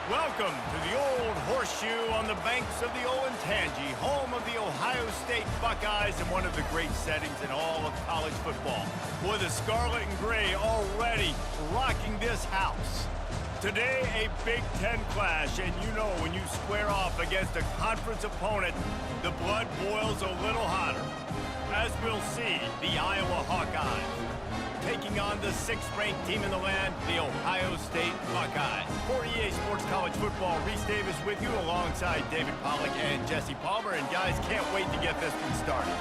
Welcome to the Old Horseshoe on the banks of the Olentangy, home of the Ohio State Buckeyes and one of the great settings in all of college football. Boy, the Scarlet and Gray already rocking this house. Today, a Big Ten clash, and you know when you square off against a conference opponent, the blood boils a little hotter. As we'll see, the Iowa Hawkeyes taking on the 6th-ranked team in the land, the Ohio State Buckeyes. For EA Sports College Football, Reese Davis with you alongside David Pollack and Jesse Palmer. And guys, can't wait to get this one started.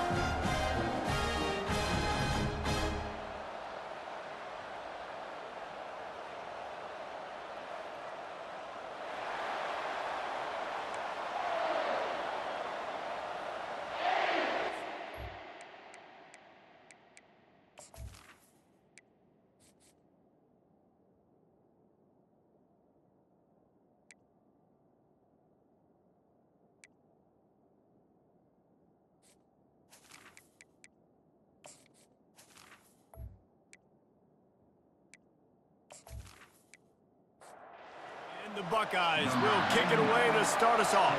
The Buckeyes will kick it away to start us off.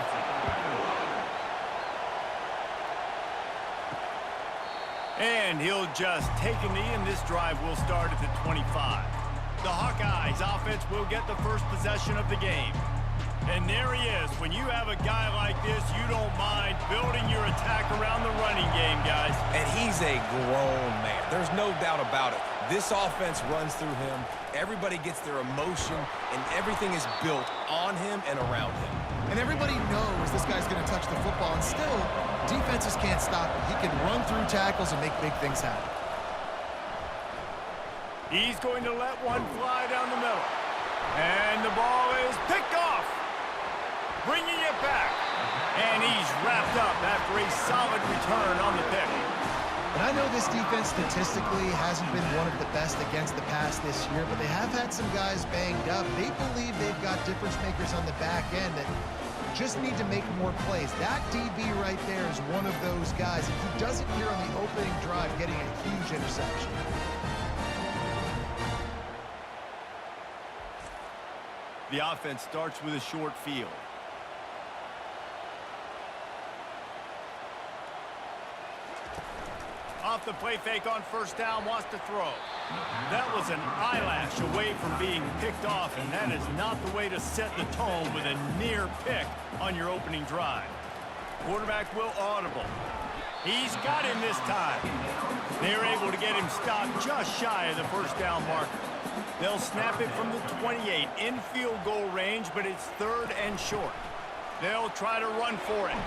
And he'll just take a knee, and this drive will start at the 25. The Hawkeyes offense will get the first possession of the game. And there he is. When you have a guy like this, you don't mind building your attack around the running game, guys. And he's a grown man. There's no doubt about it. This offense runs through him. Everybody gets their emotion, and everything is built on him and around him. And everybody knows this guy's going to touch the football, and still, defenses can't stop him. He can run through tackles and make big things happen. He's going to let one fly down the middle. And the ball is picked off. Bringing it back. And he's wrapped up after a solid return on the pick. And I know this defense statistically hasn't been one of the best against the pass this year, but they have had some guys banged up. They believe they've got difference makers on the back end that just need to make more plays. That DB right there is one of those guys. If he doesn't here on the opening drive, getting a huge interception. The offense starts with a short field. Off the play fake on first down, wants to throw. That was an eyelash away from being picked off, and that is not the way to set the tone with a near pick on your opening drive. Quarterback will audible. He's got him this time. They're able to get him stopped just shy of the first down marker. They'll snap it from the 28 in field goal range, but it's 3rd and short. They'll try to run for it.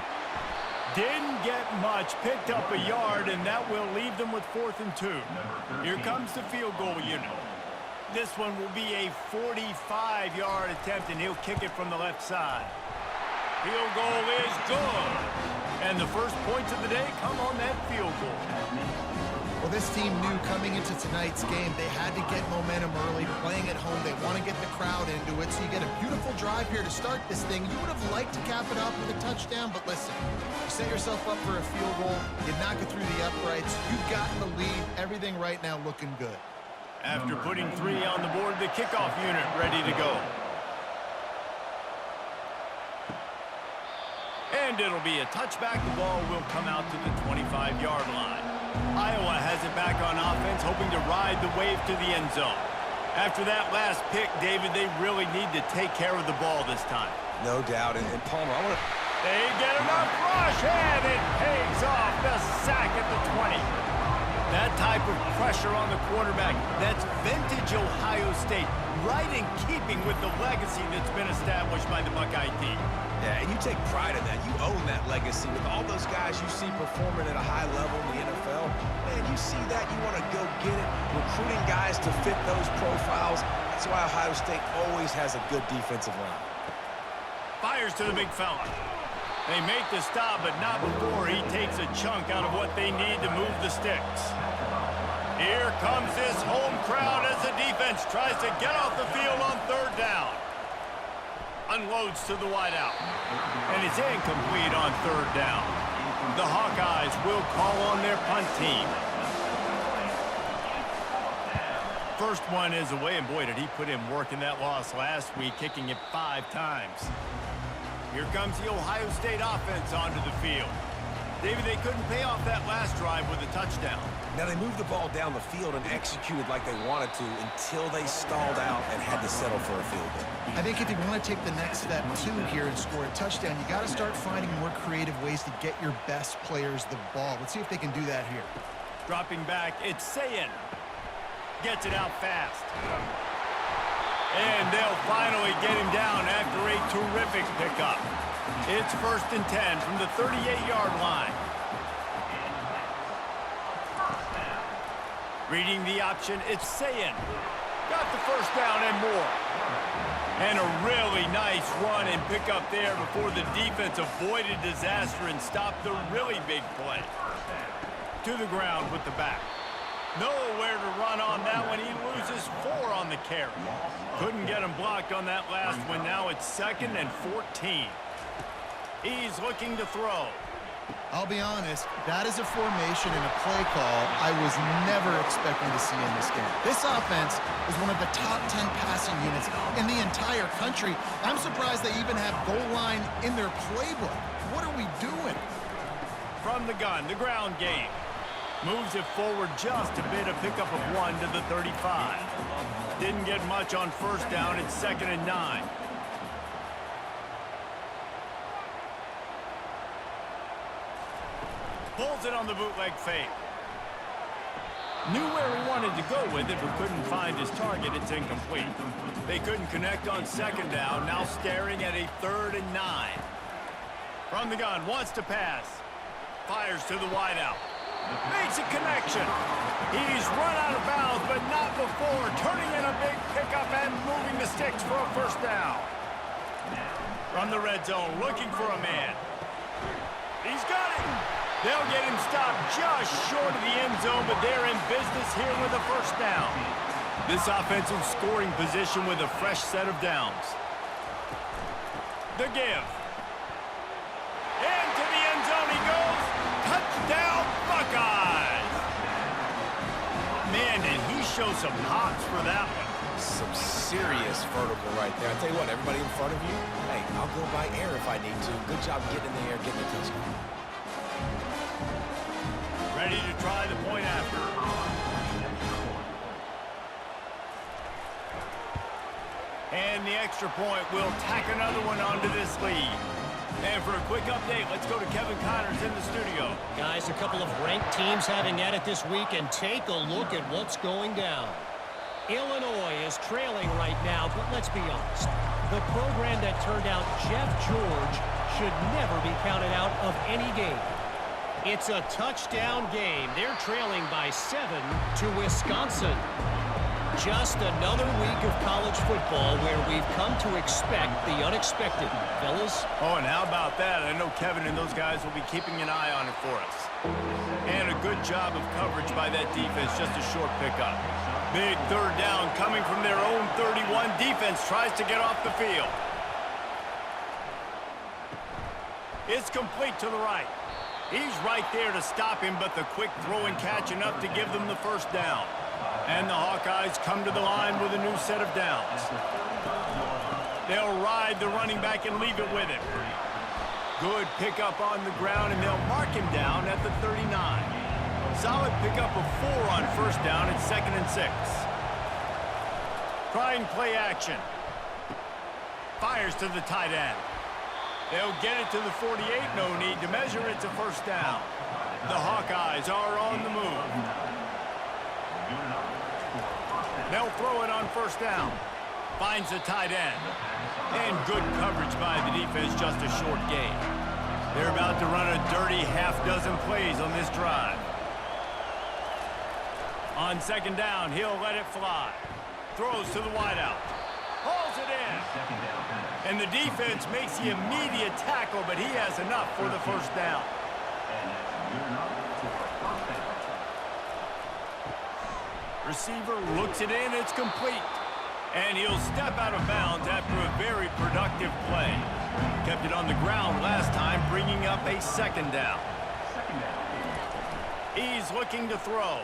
Didn't get much, picked up a yard, and that will leave them with 4th and 2. Here comes the field goal unit. This one will be a 45-yard attempt, and he'll kick it from the left side. Field goal is good. And the first points of the day come on that field goal. Well, this team knew coming into tonight's game they had to get momentum early, playing at home. They want to get the crowd into it, so you get a beautiful drive here to start this thing. You would have liked to cap it off with a touchdown, but listen, you set yourself up for a field goal, you knock it through the uprights, you've got the lead, everything right now looking good. After putting 3 on the board, the kickoff unit ready to go. And it'll be a touchback. The ball will come out to the 25-yard line. Iowa has it back on offense, hoping to ride the wave to the end zone. After that last pick, David, they really need to take care of the ball this time. No doubt. And Palmer, I want to... They get enough rush, and it pays off the sack at the 20. That type of pressure on the quarterback, that's vintage Ohio State, right in keeping with the legacy that's been established by the Buckeye team. Yeah, and you take pride in that. You own that legacy with all those guys you see performing at a high level in the NFL. Man, you see that, you want to go get it. Recruiting guys to fit those profiles. That's why Ohio State always has a good defensive line. Fires to the big fella. They make the stop, but not before he takes a chunk out of what they need to move the sticks. Here comes this home crowd as the defense tries to get off the field on 3rd down. Unloads to the wideout. And it's incomplete on 3rd down. The Hawkeyes will call on their punt team. first one is away, and boy, did he put in work in that loss last week, kicking it 5 times. Here comes the Ohio State offense onto the field. David, they couldn't pay off that last drive with a touchdown. Now, they moved the ball down the field and executed like they wanted to until they stalled out and had to settle for a field goal. I think if you want to take the next step, too, here and score a touchdown, you got to start finding more creative ways to get your best players the ball. Let's see if they can do that here. Dropping back, it's Sayin. Gets it out fast. And they'll finally get him down after a terrific pickup. It's 1st and 10 from the 38-yard line. Reading the option, it's Sayin. Got the first down and more. And a really nice run and pickup there before the defense avoided disaster and stopped the really big play. To the ground with the back. Nowhere to run on that one. He loses 4 on the carry. Couldn't get him blocked on that last one. Now it's 2nd and 14. He's looking to throw. I'll be honest, that is a formation and a play call I was never expecting to see in this game. This offense is one of the top 10 passing units in the entire country. I'm surprised they even have goal line in their playbook. What are we doing? From the gun, the ground game. Moves it forward just a bit, a pickup of 1 to the 35. Didn't get much on first down. It's 2nd and 9. Pulls it on the bootleg fake. Knew where he wanted to go with it, but couldn't find his target. It's incomplete. They couldn't connect on 2nd down. Now staring at a 3rd and 9. From the gun, wants to pass. Fires to the wideout. Makes a connection. He's run out of bounds, but not before. Turning in a big pickup and moving the sticks for a first down. From the red zone, looking for a man. He's got it. They'll get him stopped just short of the end zone, but they're in business here with a first down. This offensive scoring position with a fresh set of downs. The give. Into the end zone he goes. Touchdown, Buckeyes! Man, did he show some hops for that one. Some serious vertical right there. I tell you what, everybody in front of you, hey, I'll go by air if I need to. Good job getting in the air, getting a touchdown. Ready to try the point after. And the extra point will tack another one onto this lead. And for a quick update, let's go to Kevin Connors in the studio. Guys, a couple of ranked teams having at it this week, and take a look at what's going down. Illinois is trailing right now, but let's be honest. The program that turned out Jeff George should never be counted out of any game. It's a touchdown game. They're trailing by 7 to Wisconsin. Just another week of college football where we've come to expect the unexpected, fellas. Oh, and how about that? I know Kevin and those guys will be keeping an eye on it for us. And a good job of coverage by that defense, just a short pickup. Big 3rd down coming from their own 31. Defense tries to get off the field. It's complete to the right. He's right there to stop him, but the quick throw and catch enough to give them the first down. And the Hawkeyes come to the line with a new set of downs. They'll ride the running back and leave it with him. Good pickup on the ground, and they'll mark him down at the 39. Solid pickup of 4 on first down. It's 2nd and 6. Trying play action. Fires to the tight end. They'll get it to the 48. No need to measure. It's a first down. The Hawkeyes are on the move. They'll throw it on first down. Finds the tight end. And good coverage by the defense, just a short gain. They're about to run a dirty half-dozen plays on this drive. On 2nd down, he'll let it fly. Throws to the wideout. Hauls it in. And the defense makes the immediate tackle, but he has enough for the first down. Receiver looks it in, it's complete. And he'll step out of bounds after a very productive play. Kept it on the ground last time, bringing up a 2nd down. He's looking to throw.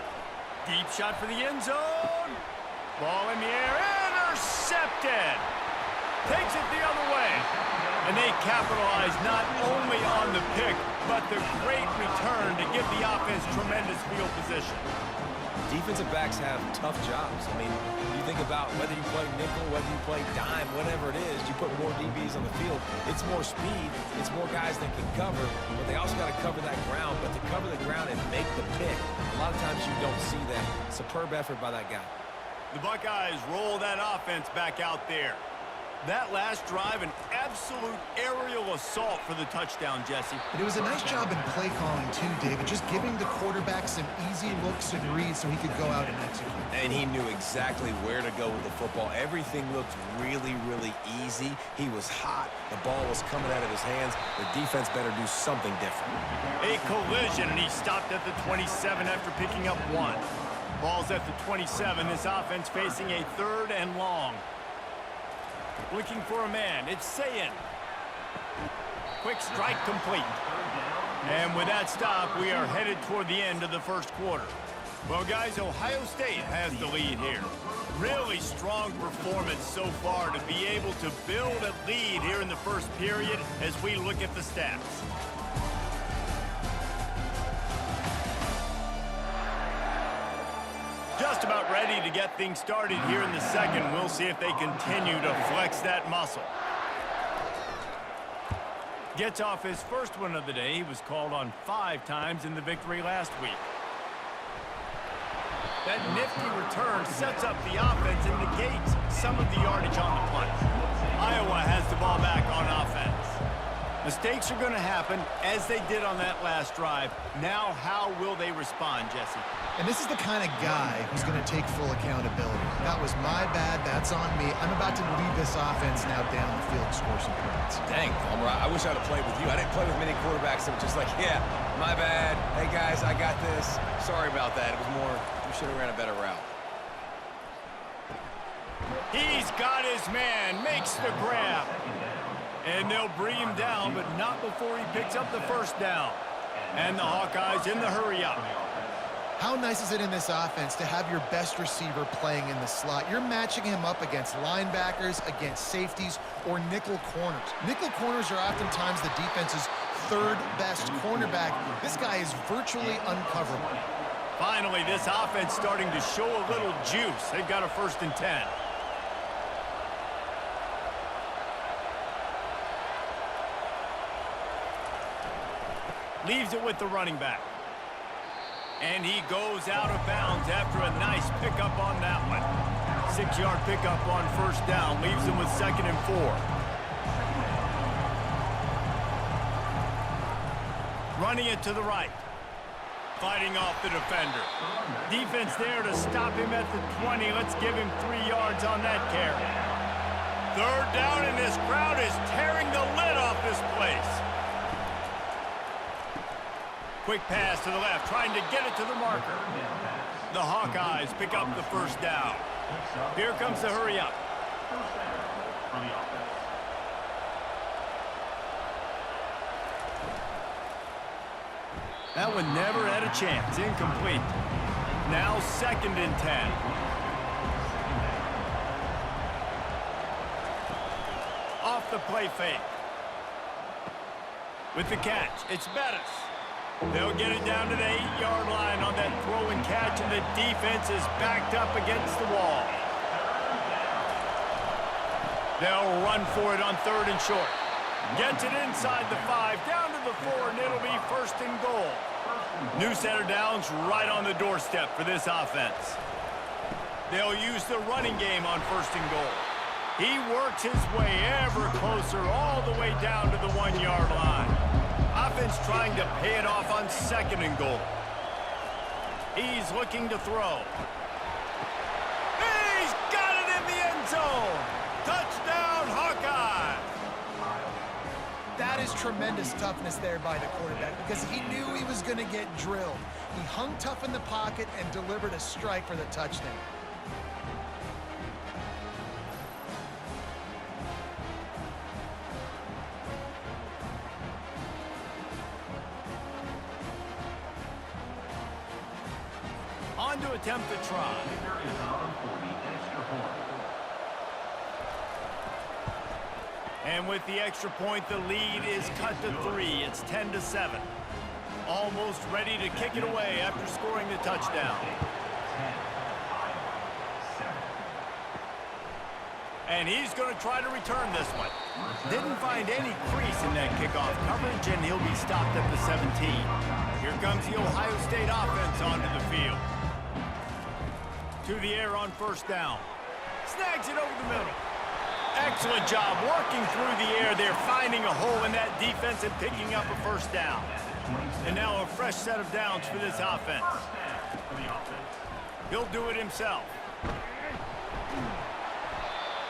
Deep shot for the end zone. Ball in the air, intercepted. Takes it the other way. And they capitalize not only on the pick, but the great return to give the offense tremendous field position. Defensive backs have tough jobs. I mean, you think about whether you play nickel, whether you play dime, whatever it is, you put more DBs on the field. It's more speed. It's more guys that can cover, but they also got to cover that ground. But to cover the ground and make the pick, a lot of times you don't see that. Superb effort by that guy. The Buckeyes roll that offense back out there. That last drive, an absolute aerial assault for the touchdown, Jesse. But it was a nice job in play calling too, David, just giving the quarterback some easy looks and reads so he could go out and execute. And he knew exactly where to go with the football. Everything looked really, really easy. He was hot. The ball was coming out of his hands. The defense better do something different. A collision, and he stopped at the 27 after picking up 1. Ball's at the 27. This offense facing a 3rd and long. Looking for a man. It's Sayin. Quick strike complete. And with that stop, we are headed toward the end of the first quarter. Well, guys, Ohio State has the lead here. Really strong performance so far to be able to build a lead here in the first period as we look at the stats. Just about ready to get things started here in the second. We'll see if they continue to flex that muscle. Gets off his first one of the day. He was called on 5 times in the victory last week. That nifty return sets up the offense and negates some of the yardage on the punt. Iowa has the ball back on offense. Mistakes are going to happen as they did on that last drive. Now, how will they respond, Jesse? And this is the kind of guy who's going to take full accountability. That was my bad. That's on me. I'm about to lead this offense now down the field and score some points. Dang, Palmer, I wish I'd have played with you. I didn't play with many quarterbacks that were just like, yeah, my bad. Hey, guys, I got this. Sorry about that. It was more, we should have ran a better route. He's got his man. Makes the grab. And they'll bring him down, but not before he picks up the first down. And the Hawkeyes in the hurry up. How nice is it in this offense to have your best receiver playing in the slot? You're matching him up against linebackers, against safeties, or nickel corners. Nickel corners are oftentimes the defense's 3rd best cornerback. This guy is virtually uncoverable. Finally, this offense starting to show a little juice. They've got a 1st and 10. Leaves it with the running back. And he goes out of bounds after a nice pickup on that one. 6-yard pickup on 1st down. Leaves him with 2nd and 4. Running it to the right. Fighting off the defender. Defense there to stop him at the 20. Let's give him 3 yards on that carry. 3rd down, and this crowd is tearing the lid off this place. Quick pass to the left, trying to get it to the marker. The Hawkeyes pick up the 1st down. Here comes the hurry up. That one never had a chance. Incomplete. Now 2nd and 10. Off the play fake. With the catch, it's Bettis. They'll get it down to the 8-yard line on that throw and catch, and the defense is backed up against the wall. They'll run for it on 3rd and short. Gets it inside the 5, down to the 4, and it'll be 1st and goal. New center downs right on the doorstep for this offense. They'll use the running game on 1st and goal. He works his way ever closer all the way down to the 1-yard line. Offense trying to pay it off on 2nd and goal. He's looking to throw. He's got it in the end zone. Touchdown, Hawkeye. That is tremendous toughness there by the quarterback because he knew he was going to get drilled. He hung tough in the pocket and delivered a strike for the touchdown. On to attempt the try. And with the extra point, the lead is cut to 3. It's 10-7. Almost ready to kick it away after scoring the touchdown. And he's going to try to return this one. Didn't find any crease in that kickoff coverage, and he'll be stopped at the 17. Here comes the Ohio State offense onto the field. To the air on first down. Snags it over the middle. Excellent job working through the air there, finding a hole in that defense and picking up a first down. And now a fresh set of downs for this offense. He'll do it himself.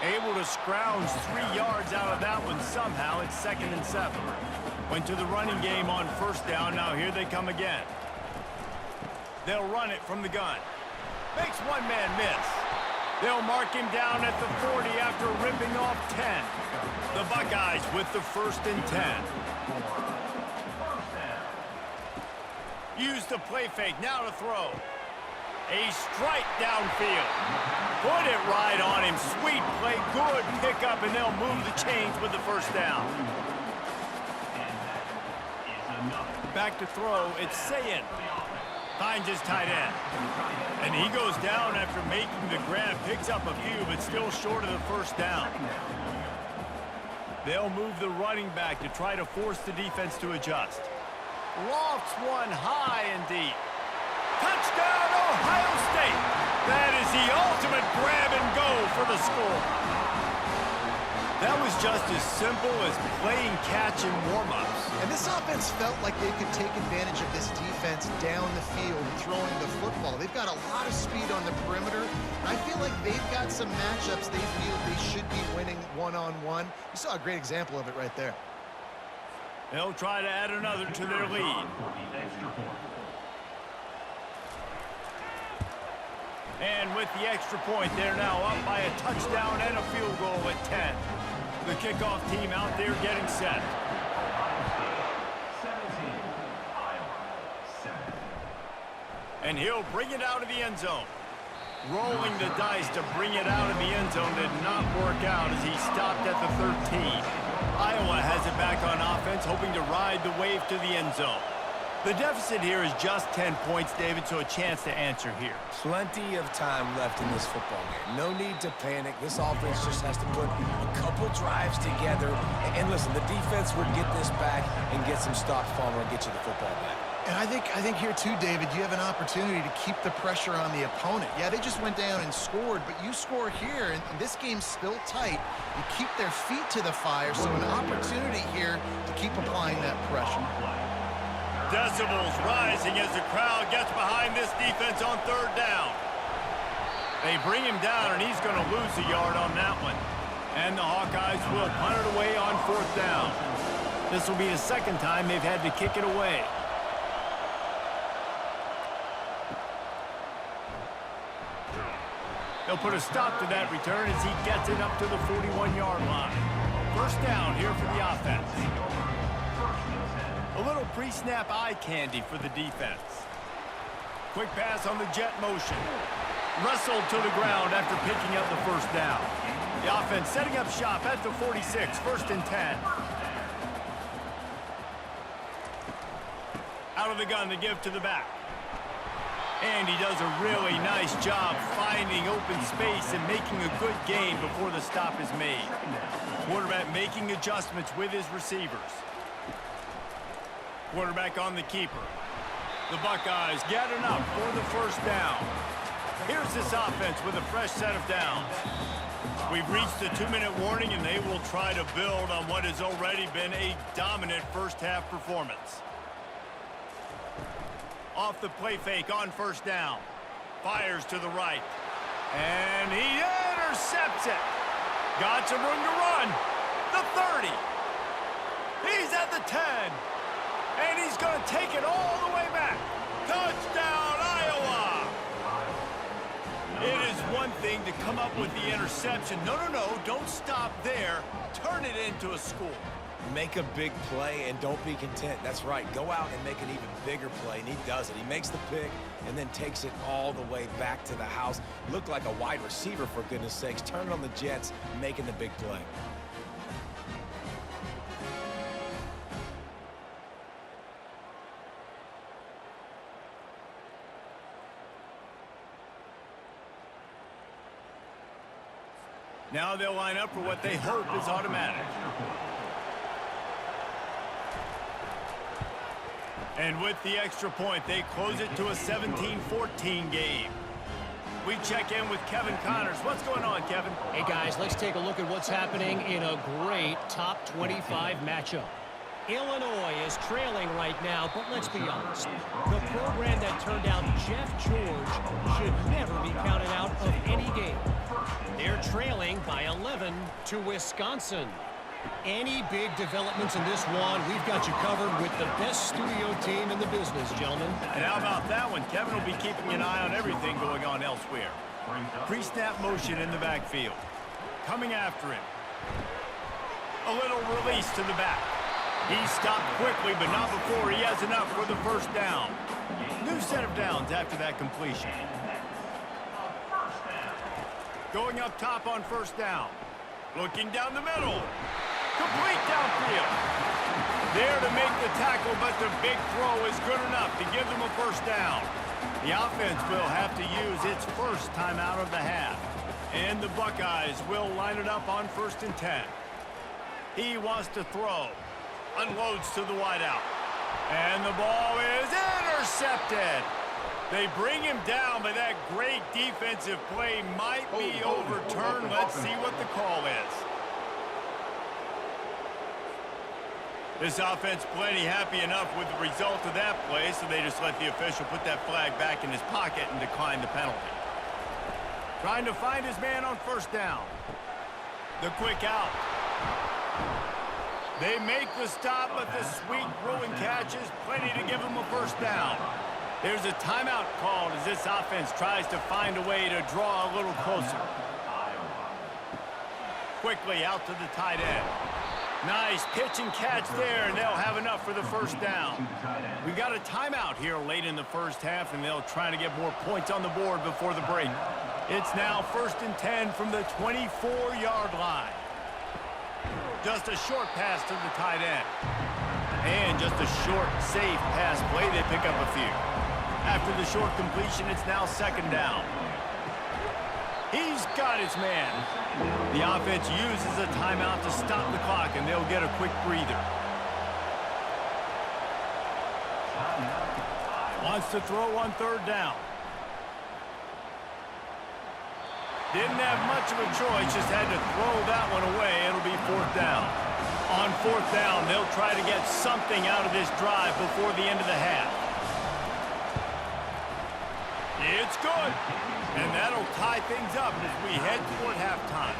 Able to scrounge 3 yards out of that one somehow. It's 2nd and 7. Went to the running game on first down. Now here they come again. They'll run it from the gun. Makes one man miss. They'll mark him down at the 40 after ripping off 10. The Buckeyes with the 1st and 10. Use the play fake, now to throw. A strike downfield. Put it right on him. Sweet play, good pickup, and they'll move the chains with the first down. Back to throw, it's Sayin. Finds his tight end. And he goes down after making the grab. Picks up a few, but still short of the first down. They'll move the running back to try to force the defense to adjust. Lofts one high and deep. Touchdown, Ohio State! That is the ultimate grab and go for the score. That was just as simple as playing catch in warm-ups. And this offense felt like they could take advantage of this defense down the field throwing the football. They've got a lot of speed on the perimeter. I feel like they've got some matchups they feel they should be winning one-on-one. You saw a great example of it right there. They'll try to add another to their lead. And with the extra point, they're now up by a touchdown and a field goal at 10. The kickoff team out there getting set. And he'll bring it out of the end zone. Rolling the dice to bring it out of the end zone did not work out as he stopped at the 13. Iowa has it back on offense, hoping to ride the wave to the end zone. The deficit here is just 10 points, David, so a chance to answer here. Plenty of time left in this football game. No need to panic. This offense just has to put a couple drives together. And listen, the defense will get this back and get some stops, Palmer, and get you the football back. And I think here too, David, you have an opportunity to keep the pressure on the opponent. Yeah, they just went down and scored, but you score here, and this game's still tight. You keep their feet to the fire, so an opportunity here to keep applying that pressure. Decibels rising as the crowd gets behind this defense on third down. They bring him down, and he's going to lose a yard on that one. And the Hawkeyes will punt it away on fourth down. This will be the second time they've had to kick it away. They'll put a stop to that return as he gets it up to the 41-yard line. First down here for the offense. A little pre-snap eye candy for the defense. Quick pass on the jet motion. Wrestled to the ground after picking up the first down. The offense setting up shop at the 46, 1st and 10. Out of the gun to give to the back. And he does a really nice job finding open space and making a good gain before the stop is made. Quarterback making adjustments with his receivers. Quarterback on the keeper. The Buckeyes get enough for the first down. Here's this offense with a fresh set of downs. We've reached the 2-minute warning, and they will try to build on what has already been a dominant first-half performance. Off the play fake on first down. Fires to the right. And he intercepts it. Got some room to run. The 30. He's at the 10. And he's going to take it all the way back. Touchdown, Iowa! It is one thing to come up with the interception. No, don't stop there. Turn it into a score. Make a big play and don't be content. That's right. Go out and make an even bigger play, and he does it. He makes the pick and then takes it all the way back to the house. Looked like a wide receiver, for goodness sakes. Turn it on the Jets, making the big play. Now they'll line up for what they hope is automatic. And with the extra point, they close it to a 17-14 game. We check in with Kevin Connors. What's going on, Kevin? Hey, guys, let's take a look at what's happening in a great top 25 matchup. Illinois is trailing right now, but let's be honest. The program that turned out Jeff George should never be counted out of any game. They're trailing by 11 to Wisconsin. Any big developments in this one, we've got you covered with the best studio team in the business, gentlemen. And how about that one? Kevin will be keeping an eye on everything going on elsewhere. Pre-snap motion in the backfield. Coming after him. A little release to the back. He stopped quickly, but not before he has enough for the first down. New set of downs after that completion. Going up top on first down. Looking down the middle. Complete downfield. There to make the tackle, but the big throw is good enough to give them a first down. The offense will have to use its first timeout of the half. And the Buckeyes will line it up on 1st and 10. He wants to throw. Unloads to the wideout. And the ball is intercepted. They bring him down, but that great defensive play might be overturned. Let's see what the call is. This offense plenty happy enough with the result of that play, so they just let the official put that flag back in his pocket and decline the penalty. Trying to find his man on first down. The quick out. They make the stop, but the sweet throwing catch is plenty to give them a first down. There's a timeout called as this offense tries to find a way to draw a little closer. Quickly out to the tight end. Nice pitch and catch there, and they'll have enough for the first down. We got a timeout here late in the first half, and they'll try to get more points on the board before the break. It's now 1st and 10 from the 24-yard line. Just a short pass to the tight end. And just a short, safe pass play. They pick up a few. After the short completion, it's now 2nd down. He's got his man. The offense uses a timeout to stop the clock, and they'll get a quick breather. Wants to throw on 3rd down. Didn't have much of a choice, just had to throw that one away. It'll be 4th down. On 4th down, they'll try to get something out of this drive before the end of the half. It's good. And that'll tie things up as we head toward halftime.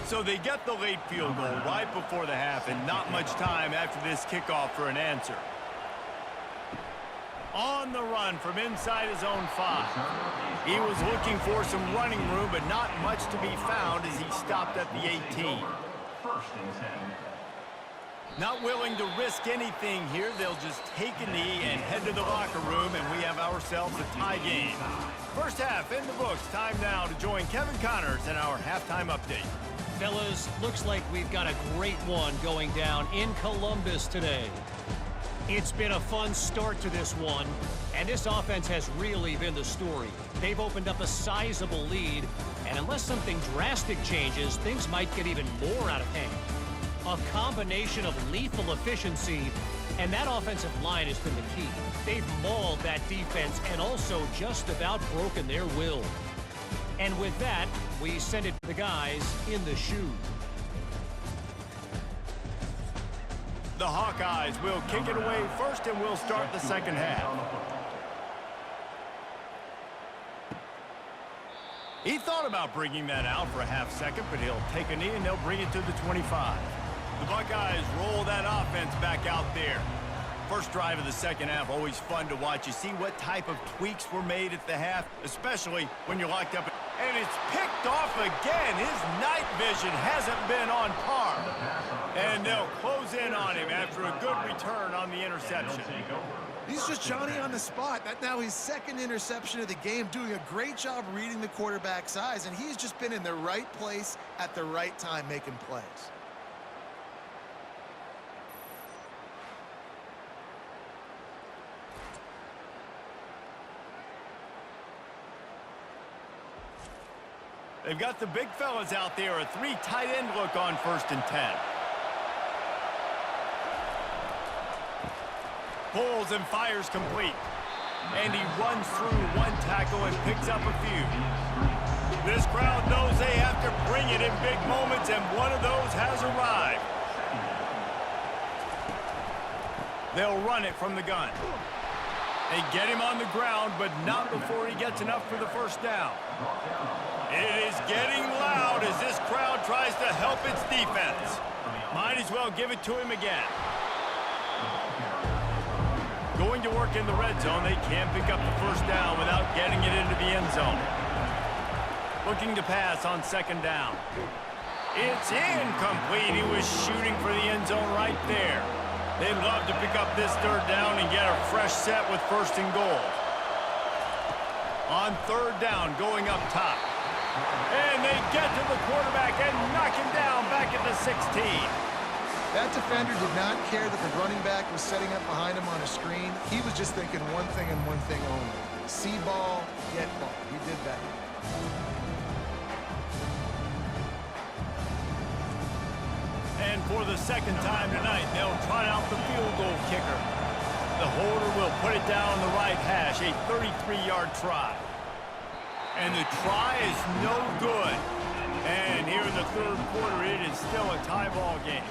So they get the late field goal right before the half, and not much time after this kickoff for an answer. On the run from inside his own 5. He was looking for some running room, but not much to be found as he stopped at the 18. Not willing to risk anything here, they'll just take a knee and head to the locker room, and we have ourselves a tie game. First half in the books. Time now to join Kevin Connors in our halftime update. Fellas, looks like we've got a great one going down in Columbus today. It's been a fun start to this one, and this offense has really been the story. They've opened up a sizable lead, and unless something drastic changes, things might get even more out of hand. A combination of lethal efficiency, and that offensive line has been the key. They've mauled that defense and also just about broken their will. And with that, we send it to the guys in the shoe. The Hawkeyes will kick it away first, and we'll start the second half. He thought about bringing that out for a half second, but he'll take a knee and they'll bring it to the 25. The Buckeyes roll that offense back out there. First drive of the second half, always fun to watch. You see what type of tweaks were made at the half, especially when you're locked up. And it's picked off again. His night vision hasn't been on par. And they'll close in on him after a good return on the interception. He's just Johnny on the spot. That's now his second interception of the game, doing a great job reading the quarterback's eyes, and he's just been in the right place at the right time making plays. They've got the big fellas out there, a 3 tight end look on 1st and 10. Pulls and fires complete. And he runs through 1 tackle and picks up a few. This crowd knows they have to bring it in big moments, and one of those has arrived. They'll run it from the gun. They get him on the ground, but not before he gets enough for the 1st down. It is getting loud as this crowd tries to help its defense. Might as well give it to him again. Going to work in the red zone, they can't pick up the 1st down without getting it into the end zone. Looking to pass on 2nd down. It's incomplete. He was shooting for the end zone right there. They'd love to pick up this 3rd down and get a fresh set with 1st and goal. On 3rd down, going up top. And they get to the quarterback and knock him down back at the 16. That defender did not care that the running back was setting up behind him on a screen. He was just thinking one thing and one thing only. See ball, get ball. He did that. And for the 2nd time tonight, they'll try out the field goal kicker. The holder will put it down on the right hash, a 33-yard try. And the try is no good. And here in the 3rd quarter, it is still a tie ball game.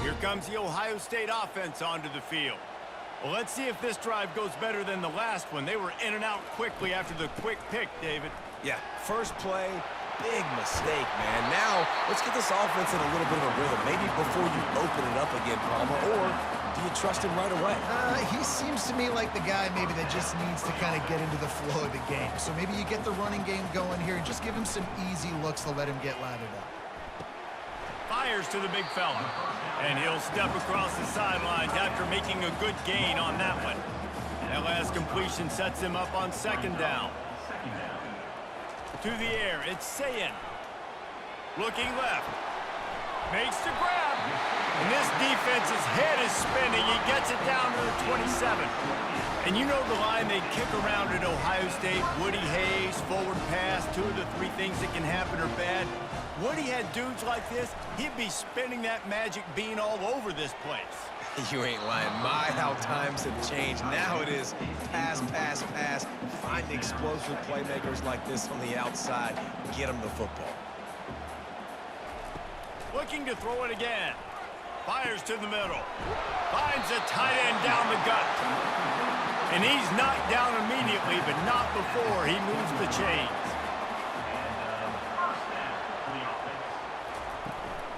Here comes the Ohio State offense onto the field. Well, let's see if this drive goes better than the last one. They were in and out quickly after the quick pick, David. Yeah, first play, big mistake, man. Now, let's get this offense in a little bit of a rhythm. Maybe before you open it up again, Palmer, or do you trust him right away? He seems to me like the guy maybe that just needs to kind of get into the flow of the game. So maybe you get the running game going here and just give him some easy looks to let him get lathered up. Fires to the big fella. And he'll step across the sidelines after making a good gain on that one. That last completion sets him up on 2nd down. To the air, it's Sayin. Looking left. Makes the grab. And this defense's head is spinning. He gets it down to the 27. And you know the line they kick around at Ohio State, Woody Hayes, forward pass, 2 of the 3 things that can happen are bad. Woody had dudes like this, he'd be spinning that magic bean all over this place. You ain't lying. My, how times have changed. Now it is pass, pass, pass. Find explosive playmakers like this on the outside. Get them the football. Looking to throw it again. Fires to the middle. Finds a tight end down the gut. And he's knocked down immediately, but not before he moves the chains.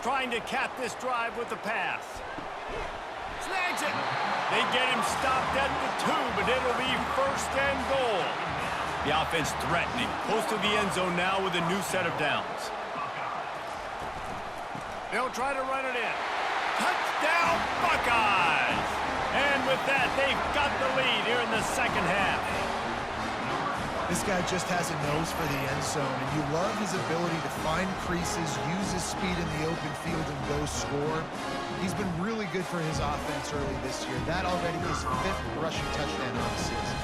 Trying to cap this drive with the pass. Snags it. They get him stopped at the 2, but it'll be 1st and goal. The offense threatening. Close to the end zone now with a new set of downs. They'll try to run it in. Touchdown, Buckeyes! And with that, they've got the lead here in the 2nd half. This guy just has a nose for the end zone, and you love his ability to find creases, use his speed in the open field, and go score. He's been really good for his offense early this year. That already his 5th rushing touchdown on the season.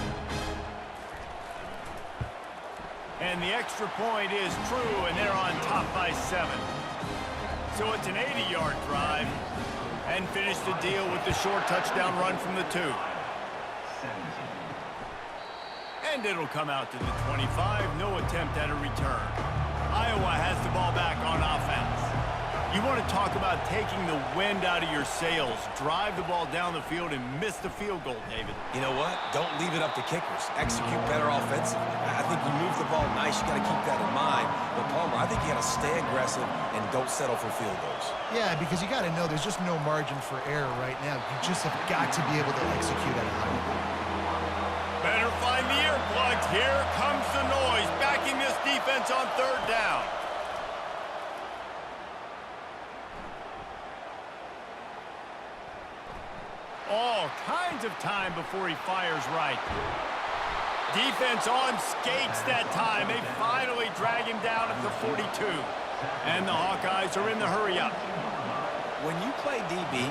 And the extra point is true, and they're on top by 7. So it's an 80-yard drive, and finish the deal with the short touchdown run from the 2. And it'll come out to the 25. No attempt at a return. Iowa has the ball back on offense. You want to talk about taking the wind out of your sails. Drive the ball down the field and miss the field goal, David. You know what? Don't leave it up to kickers. Execute better offensively. I think you move the ball nice. You got to keep that in mind. But, Palmer, I think you got to stay aggressive and don't settle for field goals. Yeah, because you got to know there's just no margin for error right now. You just have got to be able to execute at a high level. Better find the earplugs. Here comes the noise, backing this defense on third down. All kinds of time before he fires right. Defense on skates that time. They finally drag him down at the 42. And the Hawkeyes are in the hurry-up. When you play DB,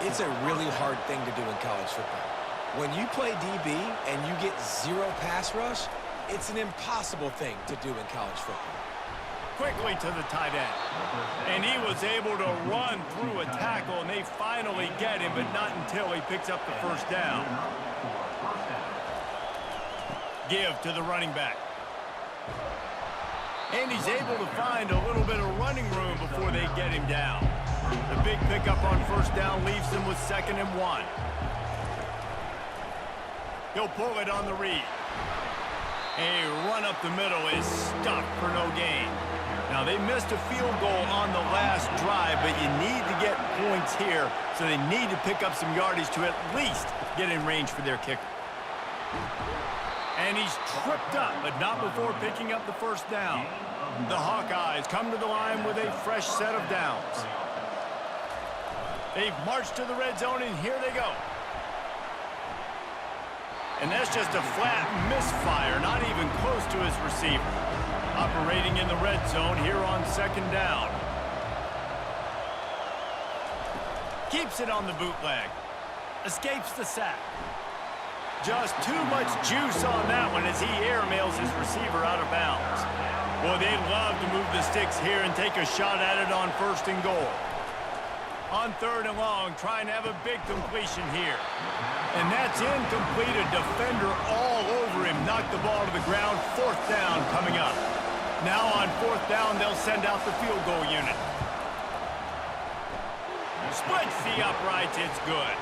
it's a really hard thing to do in college football. When you play DB and you get zero pass rush, it's an impossible thing to do in college football. Quickly to the tight end. And he was able to run through a tackle, and they finally get him, but not until he picks up the first down. Give to the running back. And he's able to find a little bit of running room before they get him down. The big pickup on first down leaves them with 2nd and 1. He'll pull it on the read. A run up the middle is stuffed for no gain. Now, they missed a field goal on the last drive, but you need to get points here, so they need to pick up some yardage to at least get in range for their kicker. And he's tripped up, but not before picking up the first down. The Hawkeyes come to the line with a fresh set of downs. They've marched to the red zone, and here they go. And that's just a flat misfire, not even close to his receiver. Operating in the red zone here on 2nd down. Keeps it on the bootleg. Escapes the sack. Just too much juice on that one as he airmails his receiver out of bounds. Boy, they'd love to move the sticks here and take a shot at it on 1st and goal. On 3rd and long, trying to have a big completion here. And that's incomplete. A defender all over him. Knocked the ball to the ground. 4th down coming up. Now on 4th down, they'll send out the field goal unit. Splits the uprights. It's good.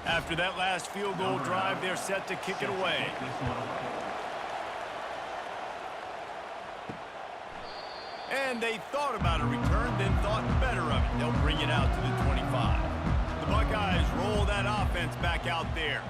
After that last field goal drive, they're set to kick it away. And they thought about a return, then thought better of it. They'll bring it out to the 25. The Buckeyes roll that offense back out there.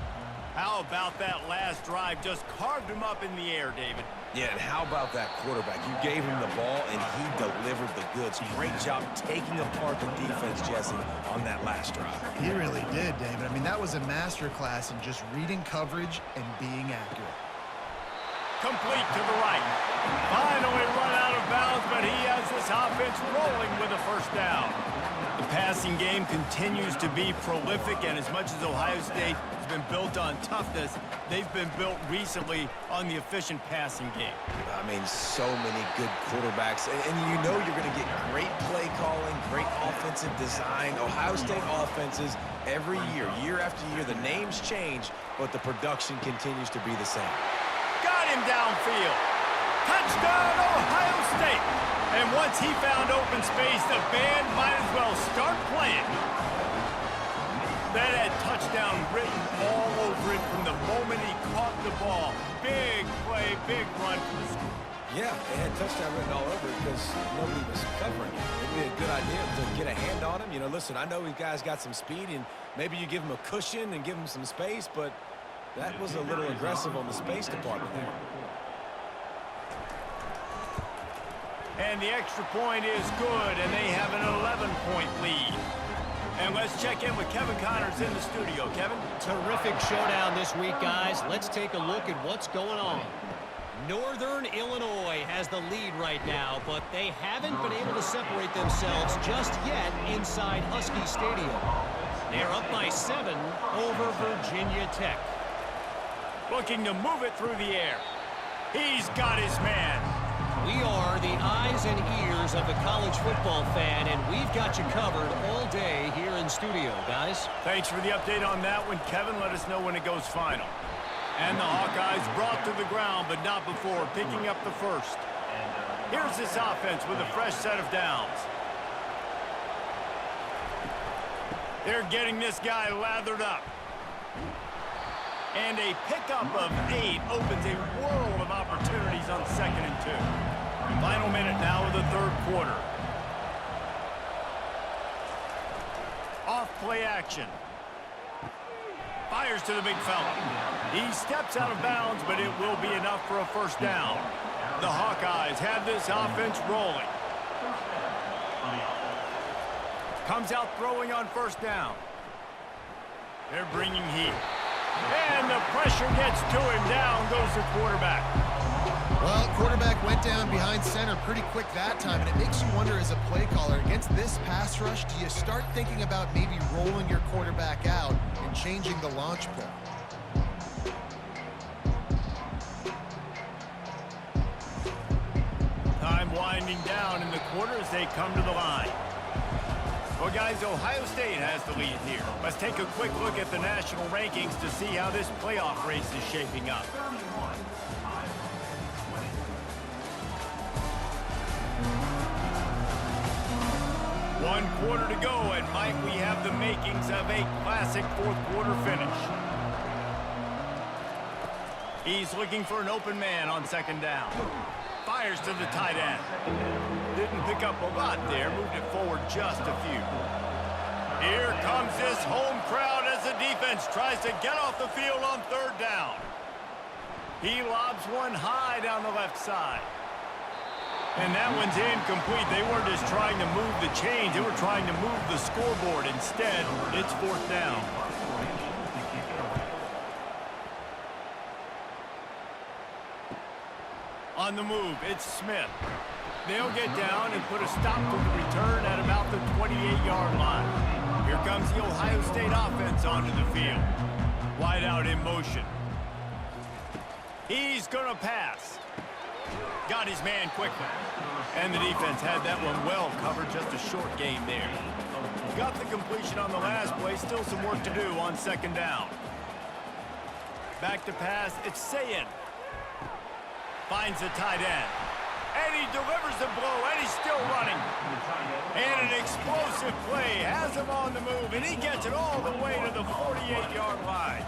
How about that last drive? Just carved him up in the air, David. Yeah, and how about that quarterback? You gave him the ball, and he delivered the goods. Great job taking apart the defense, Jesse, on that last drive. He really did, David. I mean, that was a masterclass in just reading coverage and being accurate. Complete to the right. Finally run out of bounds, but he has this offense rolling with a first down. The passing game continues to be prolific, and as much as Ohio State has been built on toughness, they've been built recently on the efficient passing game. I mean, so many good quarterbacks, and you know you're going to get great play calling, great offensive design. Ohio State offenses every year, year after year, the names change, but the production continues to be the same. Got him downfield. Touchdown, Ohio State. And once he found open space, the band might as well start playing. That had touchdown written all over it from the moment he caught the ball. Big play, big run for the school. Yeah, they had touchdown written all over it because nobody was covering it. It'd be a good idea to get a hand on him. You know, listen, I know these guys got some speed, and maybe you give him a cushion and give him some space, but that was a little aggressive on the space department there. And the extra point is good, and they have an 11-point lead. And let's check in with Kevin Connors in the studio. Kevin? Terrific showdown this week, guys. Let's take a look at what's going on. Northern Illinois has the lead right now, but they haven't been able to separate themselves just yet inside Husky Stadium. They're up by 7 over Virginia Tech. Looking to move it through the air. He's got his man. We are the eyes and ears of the college football fan, and we've got you covered all day here in studio, guys. Thanks for the update on that one, Kevin. Let us know when it goes final. And the Hawkeyes brought to the ground, but not before picking up the first. Here's this offense with a fresh set of downs. They're getting this guy lathered up. And a pickup of 8 opens a world of opportunities on 2nd and 2. Final minute now of the third quarter. Off play action. Fires to the big fella. He steps out of bounds, but it will be enough for a first down. The Hawkeyes have this offense rolling. Comes out throwing on first down. They're bringing heat. And the pressure gets to him. Down goes the quarterback. Well, quarterback went down behind center pretty quick that time, and it makes you wonder as a play caller, against this pass rush, do you start thinking about maybe rolling your quarterback out and changing the launch play? Time winding down in the quarter as they come to the line. Well, guys, Ohio State has the lead here. Let's take a quick look at the national rankings to see how this playoff race is shaping up. One quarter to go, and might we have the makings of a classic fourth quarter finish. He's looking for an open man on 2nd down. Fires to the tight end. Didn't pick up a lot there, moved it forward just a few. Here comes this home crowd as the defense tries to get off the field on 3rd down. He lobs one high down the left side. And that one's incomplete. They weren't just trying to move the chains, they were trying to move the scoreboard. Instead, it's 4th down. On the move, it's Smith. They'll get down and put a stop to the return at about the 28-yard line. Here comes the Ohio State offense onto the field. Wide out in motion. He's going to pass. Got his man quickly. And the defense had that one well covered, just a short game there. Got the completion on the last play, still some work to do on 2nd down. Back to pass, it's Sayin. Finds the tight end. And he delivers the blow, and he's still running. And an explosive play has him on the move, and he gets it all the way to the 48-yard line.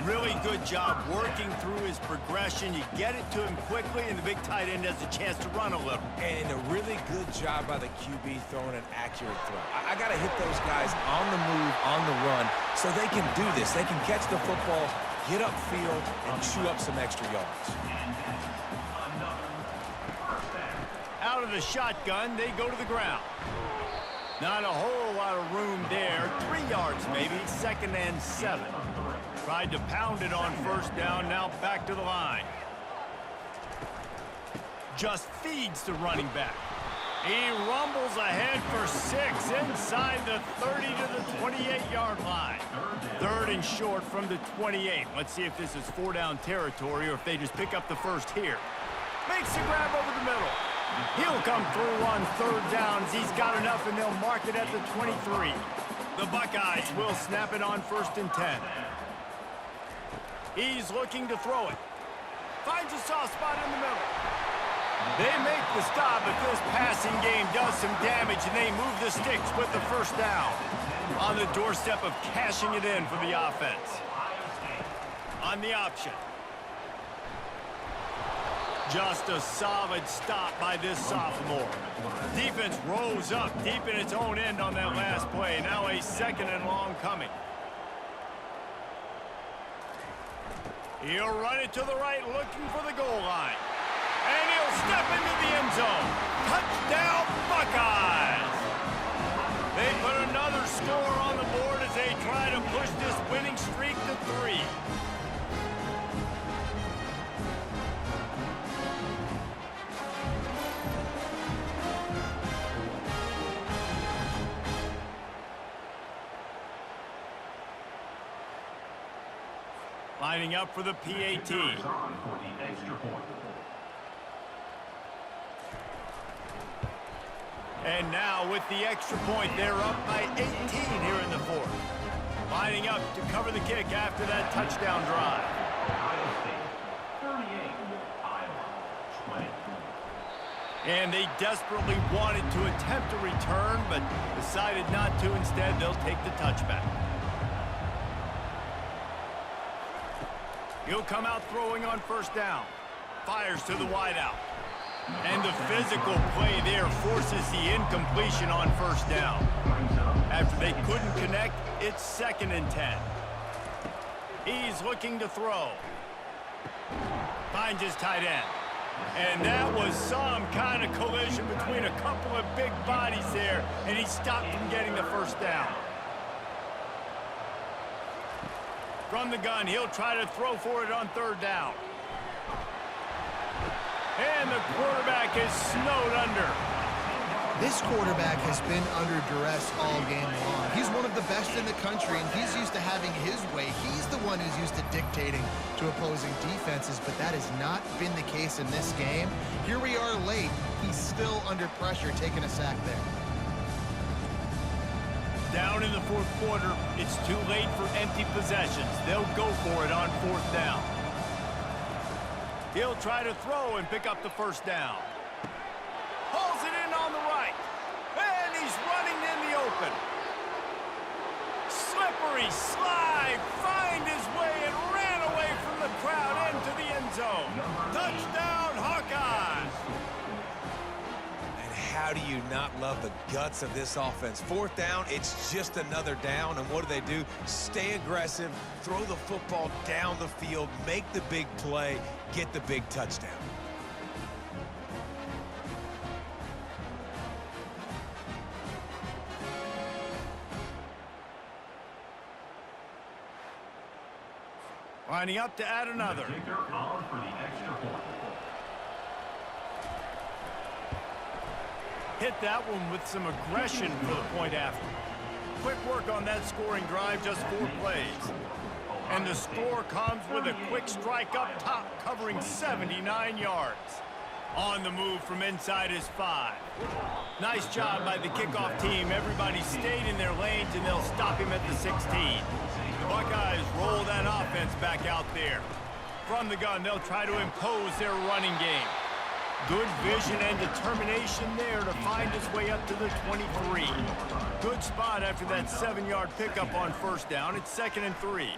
Really good job working through his progression. You get it to him quickly, and the big tight end has a chance to run a little. And a really good job by the QB throwing an accurate throw. I got to hit those guys on the move, on the run, so they can do this. They can catch the football, get upfield, and chew up some extra yards. Out of the shotgun, they go to the ground. Not a whole lot of room there. 3 yards maybe, 2nd and 7. Tried to pound it on 1st down, now back to the line. Just feeds the running back. He rumbles ahead for 6 inside the 30 to the 28-yard line. 3rd and short from the 28. Let's see if this is 4-down territory or if they just pick up the first here. Makes the grab over the middle. He'll come through on 3rd down as he's got enough, and they'll mark it at the 23. The Buckeyes will snap it on 1st and 10. He's looking to throw it. Finds a soft spot in the middle. They make the stop, but this passing game does some damage, and they move the sticks with the 1st down. On the doorstep of cashing it in for the offense. On the option. Just a solid stop by this sophomore. Defense rose up deep in its own end on that last play. Now a 2nd and long coming. He'll run it to the right, looking for the goal line. And he'll step into the end zone. Touchdown, Buckeyes! They put another score on the board as they try to push this winning streak to 3. Lining up for the PAT. And now with the extra point, they're up by 18 here in the fourth. Lining up to cover the kick after that touchdown drive. And they desperately wanted to attempt a return, but decided not to. Instead, they'll take the touchback. He'll come out throwing on first down. Fires to the wideout. And the physical play there forces the incompletion on first down. After they couldn't connect, it's 2nd and 10. He's looking to throw. Finds his tight end. And that was some kind of collision between a couple of big bodies there, and he stopped from getting the first down. From the gun, he'll try to throw for it on 3rd down. And the quarterback is snowed under. This quarterback has been under duress all game long. He's one of the best in the country, and he's used to having his way. He's the one who's used to dictating to opposing defenses, but that has not been the case in this game. Here we are late. He's still under pressure, taking a sack there. Down in the 4th quarter, it's too late for empty possessions. They'll go for it on 4th down. He'll try to throw and pick up the first down. Pulls it in on the right. And he's running in the open. Slippery slide. Find his way and ran away from the crowd into the end zone. Touchdown, Hawkeyes. And how do you not love the guts of this offense? 4th down, it's just another down. And what do? Stay aggressive, throw the football down the field, make the big play, get the big touchdown. Lining up to add another. Hit that one with some aggression for the point after. Quick work on that scoring drive, just 4 plays. And the score comes with a quick strike up top, covering 79 yards. On the move from inside his 5. Nice job by the kickoff team. Everybody stayed in their lanes, and they'll stop him at the 16. The Buckeyes roll that offense back out there. From the gun, they'll try to impose their running game. Good vision and determination there to find his way up to the 23. Good spot after that 7-yard pickup on first down. It's 2nd and 3.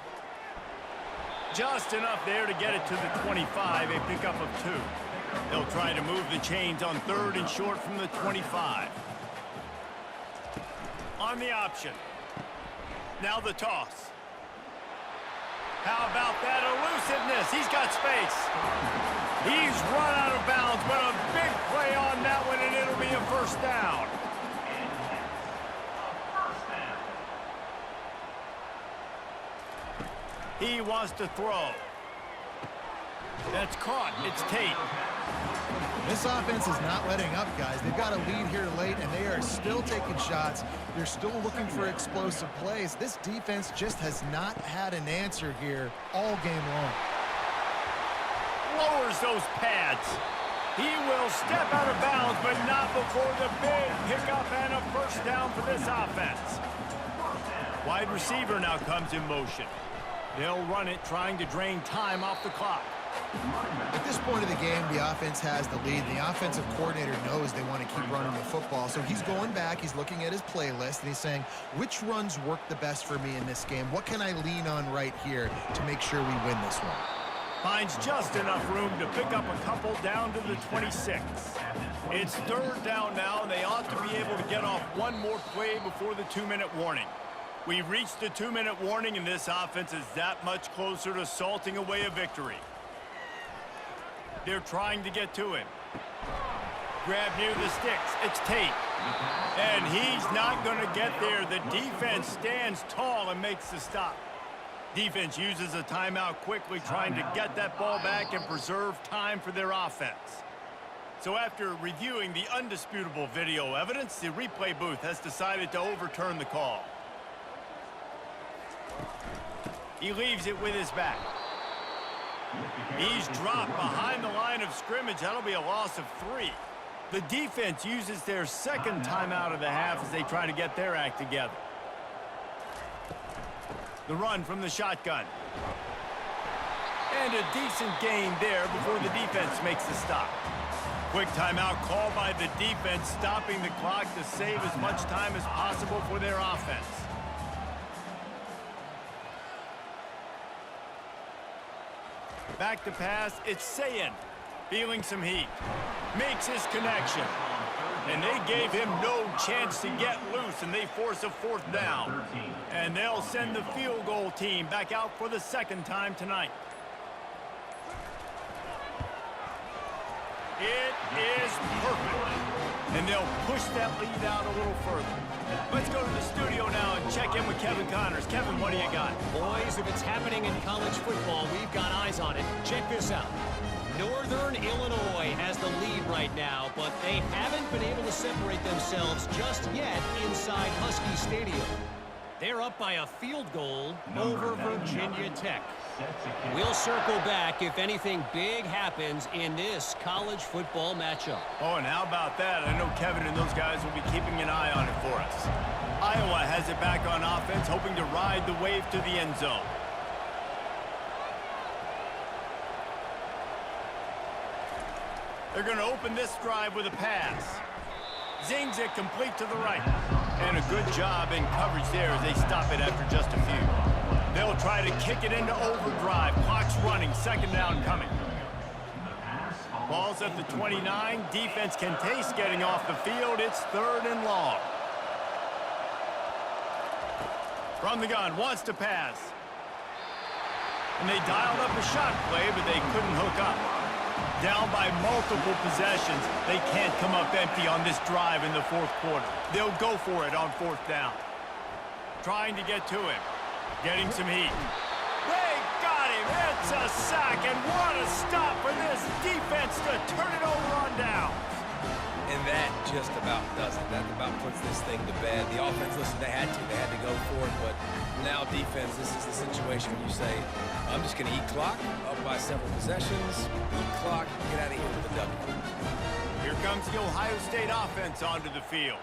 Just enough there to get it to the 25, a pickup of 2. They'll try to move the chains on 3rd and short from the 25. On the option. Now the toss. How about that elusiveness? He's got space. He's run out of bounds, but a big play on that one, and it'll be a first down. He wants to throw. That's caught. It's Tate. This offense is not letting up, guys. They've got a lead here late, and they are still taking shots. They're still looking for explosive plays. This defense just has not had an answer here all game long. Lowers those pads. He will step out of bounds, but not before the big pickup and a first down for this offense. Wide receiver now comes in motion. They'll run it, trying to drain time off the clock. At this point of the game, the offense has the lead. The offensive coordinator knows they want to keep running the football. So he's going back, he's looking at his playlist, and he's saying, which runs work the best for me in this game? What can I lean on right here to make sure we win this one? Finds just enough room to pick up a couple down to the 26. It's 3rd down now, and they ought to be able to get off one more play before the 2-minute warning. We've reached the 2-minute warning, and this offense is that much closer to salting away a victory. They're trying to get to him. Grab near the sticks. It's Tate. And he's not going to get there. The defense stands tall and makes the stop. Defense uses a timeout quickly, trying to get that ball back and preserve time for their offense. So after reviewing the undisputable video evidence, the replay booth has decided to overturn the call. He leaves it with his back. He's dropped behind the line of scrimmage. That'll be a loss of 3. The defense uses their second timeout of the half as they try to get their act together. The run from the shotgun. And a decent gain there before the defense makes the stop. Quick timeout called by the defense, stopping the clock to save as much time as possible for their offense. Back to pass, it's Sayin. Feeling some heat. Makes his connection. And they gave him no chance to get loose, and they force a 4th down. And they'll send the field goal team back out for the second time tonight. It is perfect. And they'll push that lead out a little further. Let's go to the studio now and check in with Kevin Connors. Kevin, what do you got? Boys, if it's happening in college football, we've got eyes on it. Check this out. Northern Illinois has the lead right now, but they haven't been able to separate themselves just yet inside Husky Stadium. They're up by a field goal over Virginia Tech. We'll circle back if anything big happens in this college football matchup. Oh, and how about that? I know Kevin and those guys will be keeping an eye on it for us. Iowa has it back on offense, hoping to ride the wave to the end zone. They're going to open this drive with a pass. Zings it complete to the right. And a good job in coverage there as they stop it after just a few. They'll try to kick it into overdrive. Clock's running. Second down coming. Ball's at the 29. Defense can taste getting off the field. It's 3rd and long. From the gun, wants to pass. And they dialed up a shot play, but they couldn't hook up. Down by multiple possessions. They can't come up empty on this drive in the 4th quarter. They'll go for it on 4th down. Trying to get to him. Getting some heat. They got him. It's a sack, and what a stop for this defense to turn it over on down. And that just about does it. That about puts this thing to bed. The offense, listen, they had to go for it, but now defense, this is the situation where you say, I'm just going to eat clock, up by several possessions, eat clock, get out of here with a W. Here comes the Ohio State offense onto the field.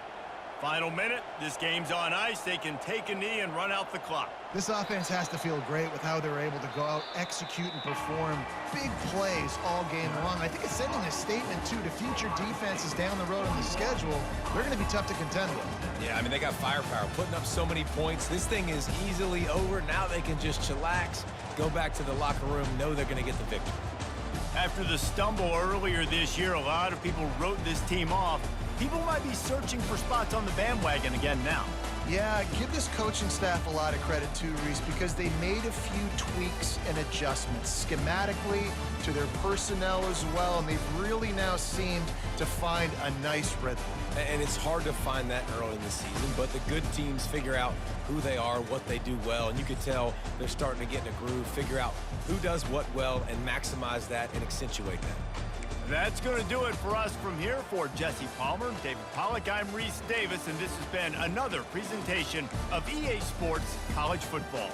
Final minute, this game's on ice. They can take a knee and run out the clock. This offense has to feel great with how they're able to go out, execute, and perform big plays all game long. I think it's sending a statement, too, to future defenses down the road on the schedule. They're going to be tough to contend with. Yeah, I mean, they got firepower, putting up so many points. This thing is easily over. Now they can just chillax, go back to the locker room, know they're going to get the victory. After the stumble earlier this year, a lot of people wrote this team off. People might be searching for spots on the bandwagon again now. Yeah, give this coaching staff a lot of credit too, Reese, because they made a few tweaks and adjustments schematically to their personnel as well, and they've really now seemed to find a nice rhythm. And it's hard to find that early in the season, but the good teams figure out who they are, what they do well, and you can tell they're starting to get in a groove, figure out who does what well, and maximize that and accentuate that. That's going to do it for us from here. For Jesse Palmer, David Pollack, I'm Reese Davis, and this has been another presentation of EA Sports College Football.